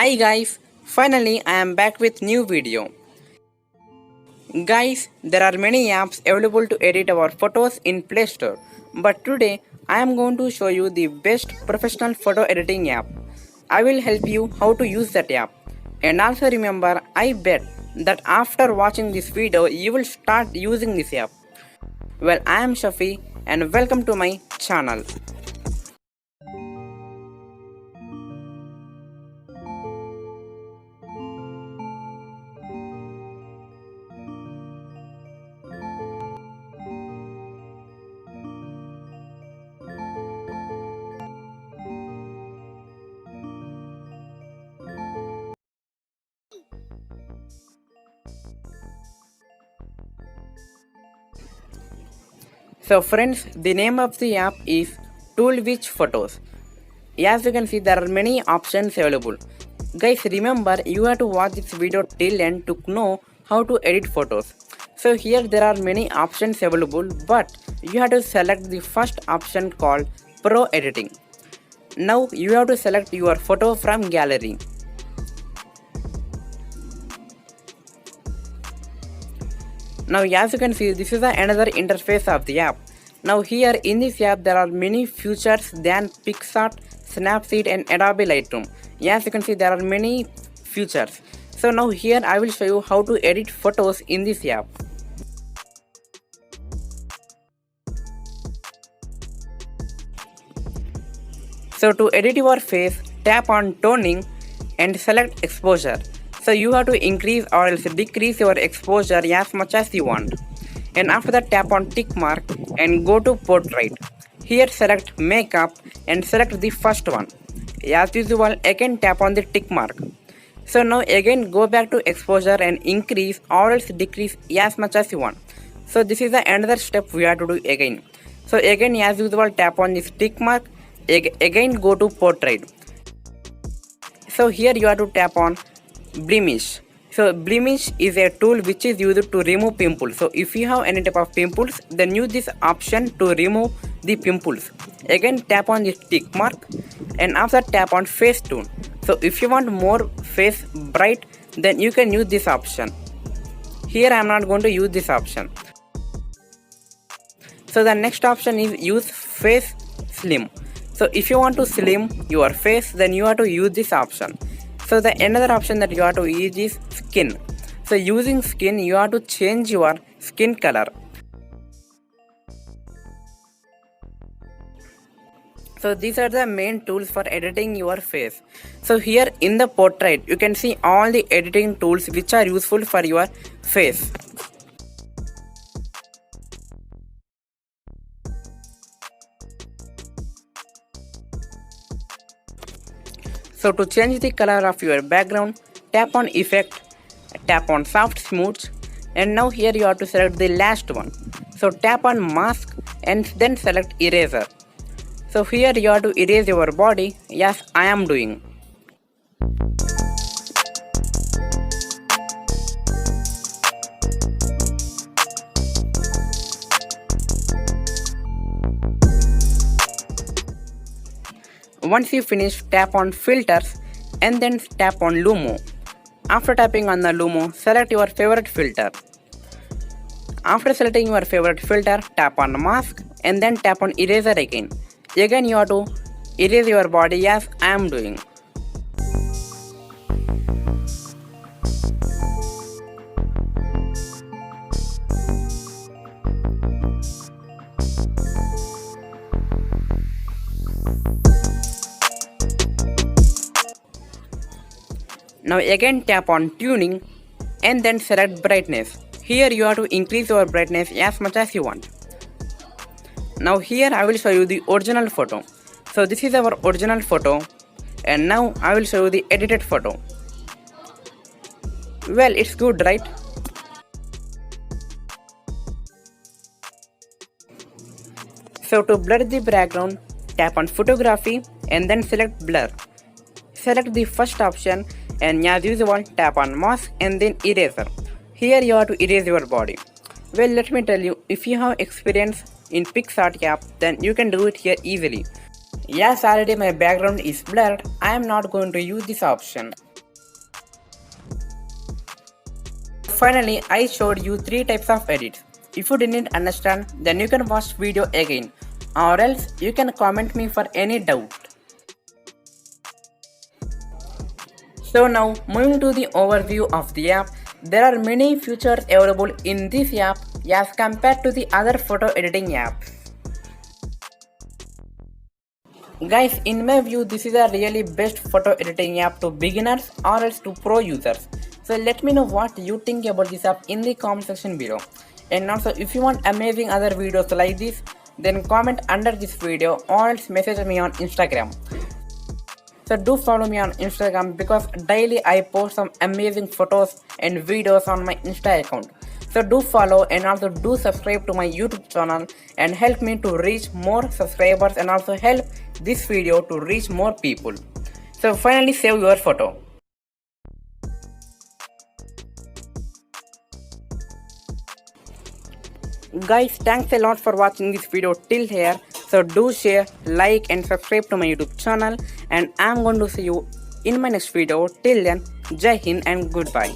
Hi guys, finally I am back with new video. Guys, there are many apps available to edit our photos in Play Store, but today I am going to show you the best professional photo editing app. I will help you how to use that app. And also remember, I bet that after watching this video you will start using this app. Well, I am Shafi and welcome to my channel. So friends, the name of the app is ToolWiz Photos. As you can see, there are many options available. Guys, remember you have to watch this video till end to know how to edit photos. So here there are many options available, but you have to select the first option called Pro Editing. Now you have to select your photo from gallery. Now as you can see, this is another interface of the app. Now here in this app there are many features than Picsart, Snapseed and Adobe Lightroom. As you can see, there are many features. So now here I will show you how to edit photos in this app. So to edit your face, tap on toning and select exposure. So you have to increase or else decrease your exposure as much as you want. And after that, tap on tick mark and go to portrait. Here select makeup and select the first one. As usual, again tap on the tick mark. So now again go back to exposure and increase or else decrease as much as you want. So this is another step we have to do again. So again as usual, tap on this tick mark, again go to portrait. So here you have to tap on blemish. So blemish is a tool which is used to remove pimples. So if you have any type of pimples, then use this option to remove the pimples. Again tap on this tick mark and after tap on face tone. So if you want more face bright, then you can use this option. Here I am not going to use this option. So the next option is use face slim. So if you want to slim your face, then you have to use this option. So the another option that you have to use is skin. So using skin, you have to change your skin color. So these are the main tools for editing your face. So here in the portrait, you can see all the editing tools which are useful for your face. So to change the color of your background, tap on effect, tap on soft smooth, and now here you have to select the last one. So tap on mask and then select eraser. So here you have to erase your body, as I am doing. Once you finish, tap on filters and then tap on Lumo. After tapping on the Lumo, select your favorite filter. After selecting your favorite filter, tap on mask and then tap on eraser again. Again you have to erase your body as I am doing. Now again tap on tuning and then select brightness. Here you have to increase your brightness as much as you want. Now here I will show you the original photo. So this is our original photo and now I will show you the edited photo. Well, it's good, right? So to blur the background, tap on photography and then select blur. Select the first option and as usual tap on mask and then eraser. Here you have to erase your body. Well, let me tell you, if you have experience in Picsart app, then you can do it here easily. Yes, already my background is blurred, I am not going to use this option. finally, I showed you 3 types of edits. If you didn't understand, then you can watch video again, or else you can comment me for any doubt. So now, moving to the overview of the app, there are many features available in this app as compared to the other photo editing apps. Guys, in my view, this is a really best photo editing app to beginners or else to pro users. So let me know what you think about this app in the comment section below. And also, if you want amazing other videos like this, then comment under this video or else message me on Instagram. So do follow me on Instagram because daily I post some amazing photos and videos on my Insta account. So do follow and also do subscribe to my YouTube channel and help me to reach more subscribers and also help this video to reach more people. So finally save your photo. Guys, thanks a lot for watching this video till here. So do share, like and subscribe to my YouTube channel, and I'm going to see you in my next video. Till then, Jai Hind and goodbye.